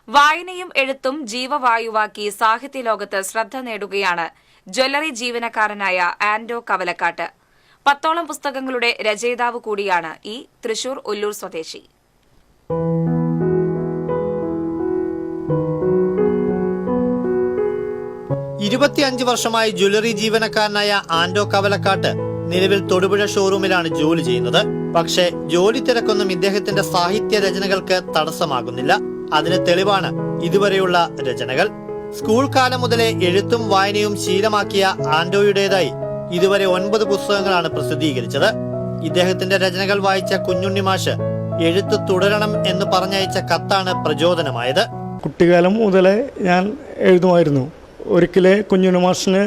വായനയും എഴുത്തും ജീവവായുവാക്കി സാഹിത്യലോകത്ത് ശ്രദ്ധ നേടുകയാണ് ജ്വല്ലറി ജീവനക്കാരനായ ആൻഡോ കവലക്കാട്ട്. 10ഓളം പുസ്തകങ്ങളുടെ രചയിതാവ് കൂടിയാണ് ഈ തൃശൂർ ഒല്ലൂർ സ്വദേശി. വർഷമായി ജ്വല്ലറി ജീവനക്കാരനായ ആൻഡോ കവലക്കാട്ട് നിലവിൽ തൊടുപുഴ ഷോറൂമിലാണ് ജോലി ചെയ്യുന്നത്. പക്ഷേ ജോലി തിരക്കൊന്നും ഇദ്ദേഹത്തിന്റെ സാഹിത്യ രചനകൾക്ക് തടസ്സമാകുന്നില്ല. അതിന് തെളിവാണ് ഇതുവരെയുള്ള രചനകൾ. സ്കൂൾ കാലം മുതലേ എഴുത്തും വായനയും ശീലമാക്കിയ ആൻഡോയുടേതായി ഇതുവരെ 9 പുസ്തകങ്ങളാണ് പ്രസിദ്ധീകരിച്ചത്. ഇദ്ദേഹത്തിന്റെ രചനകൾ വായിച്ച കുഞ്ഞുണ്ണി മാഷ് എഴുത്ത് തുടരണം എന്ന് പറഞ്ഞയച്ച കത്താണ് പ്രചോദനമായത്. കുട്ടിക്കാലം മുതലേ ഞാൻ എഴുതുമായിരുന്നു. ഒരിക്കലേ കുഞ്ഞുണ്ണി മാഷിന്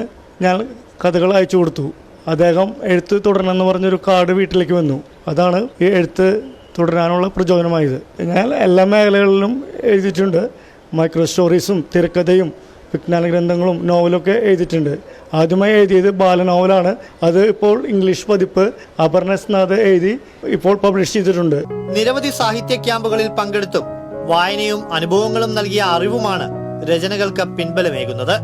ഞാൻ കഥകൾ അയച്ചു കൊടുത്തു. അദ്ദേഹം എഴുത്ത് തുടരണമെന്ന് പറഞ്ഞൊരു കാർഡ് വീട്ടിലേക്ക് വന്നു. അതാണ് ഈ എഴുത്ത് തുടരാനുള്ള പ്രചോദനമായത്. ഞാൻ എല്ലാ മേഖലകളിലും എഴുതിയിട്ടുണ്ട്. മൈക്രോ സ്റ്റോറീസും തിരക്കഥയും വിജ്ഞാന ഗ്രന്ഥങ്ങളും നോവലൊക്കെ എഴുതിയിട്ടുണ്ട്. ആദ്യമായി എഴുതിയത് ബാലനോവലാണ്. അത് ഇപ്പോൾ ഇംഗ്ലീഷ് പതിപ്പ് അപർണസ്നാഥ് എഴുതി ഇപ്പോൾ പബ്ലിഷ് ചെയ്തിട്ടുണ്ട്. നിരവധി സാഹിത്യ ക്യാമ്പുകളിൽ പങ്കെടുത്തും വായനയും അനുഭവങ്ങളും നൽകിയ അറിവുമാണ് രചനകൾക്ക് പിൻബലമേകുന്നത്.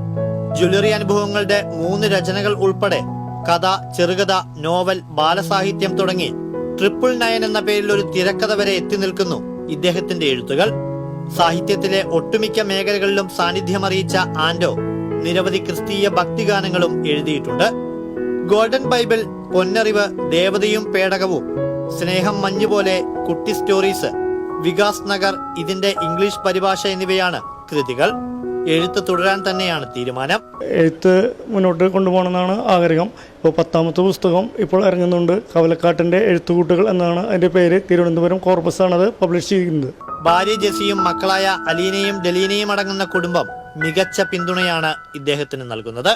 ജ്വല്ലറി അനുഭവങ്ങളുടെ 3 രചനകൾ ഉൾപ്പെടെ കഥ, ചെറുകഥ, നോവൽ, ബാലസാഹിത്യം തുടങ്ങി 999 എന്ന പേരിൽ ഒരു തിരക്കഥ വരെ എത്തി നിൽക്കുന്നു ഇദ്ദേഹത്തിന്റെ എഴുത്തുകൾ. സാഹിത്യത്തിലെ ഒട്ടുമിക്ക മേഖലകളിലും സാന്നിധ്യമറിയിച്ച ആൻഡോ നിരവധി ക്രിസ്തീയ ഭക്തിഗാനങ്ങളും എഴുതിയിട്ടുണ്ട്. ഗോൾഡൻ ബൈബിൾ, പൊന്നറിവ്, ദേവതയും പേടകവും, സ്നേഹം മഞ്ഞുപോലെ, കുട്ടി സ്റ്റോറീസ്, വികാസ് നഗർ, ഇതിന്റെ ഇംഗ്ലീഷ് പരിഭാഷ എന്നിവയാണ് കൃതികൾ. എഴുത്ത് തുടരാൻ തന്നെയാണ് തീരുമാനം. എഴുത്ത് മുന്നോട്ട് കൊണ്ടുപോകണമെന്നാണ് ആഗ്രഹം. ഇപ്പോൾ 10ാമത്തെ പുസ്തകം ഇപ്പോൾ ഇറങ്ങുന്നുണ്ട്. കവലക്കാട്ടിന്റെ എഴുത്തുകൂട്ടുകൾ എന്നാണ് അതിന്റെ പേര്. തിരുവനന്തപുരം കോർപ്പസ് ആണ് അത് പബ്ലിഷ് ചെയ്യുന്നത്. ഭാര്യ ജെസിയും മക്കളായ അലീനയും ഡെലീനയും അടങ്ങുന്ന കുടുംബം മികച്ച പിന്തുണയാണ് ഇദ്ദേഹത്തിന് നൽകുന്നത്.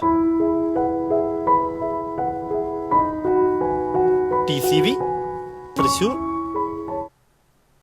TCV തൃശൂർ.